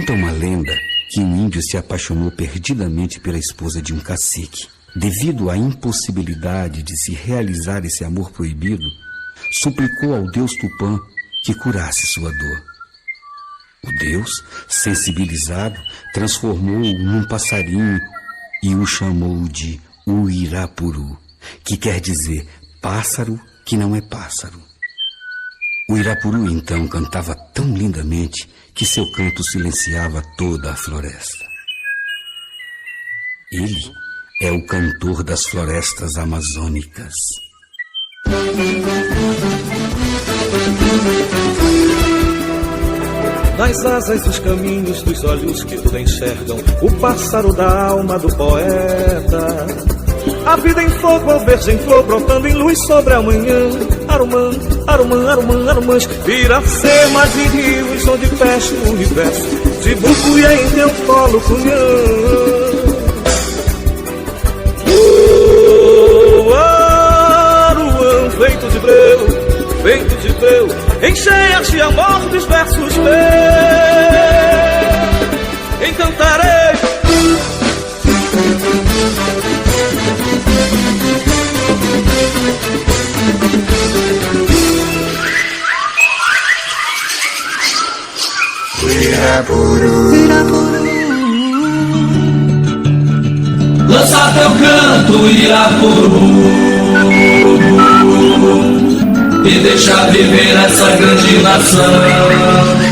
Conta uma lenda que um índio se apaixonou perdidamente pela esposa de um cacique. Devido à impossibilidade de se realizar esse amor proibido, suplicou ao deus Tupã que curasse sua dor. O deus, sensibilizado, transformou-o num passarinho e o chamou de Uirapuru, que quer dizer pássaro que não é pássaro. O Irapuru então cantava tão lindamente que seu canto silenciava toda a floresta. Ele é o cantor das florestas amazônicas. Nas asas dos caminhos dos olhos que tudo enxergam, o pássaro da alma do poeta. A vida em fogo, a verde em flor, brotando em luz sobre a manhã. Arumã, arumã, arumã, arumãs, Iracema de rios, onde fecha o universo. De bucuia em teu colo, cunhã. Vento de breu, encheias de amor dos versos meus. Encantarei. Irapuru, Irapuru. Lança teu canto, Irapuru, e deixa viver essa grande nação.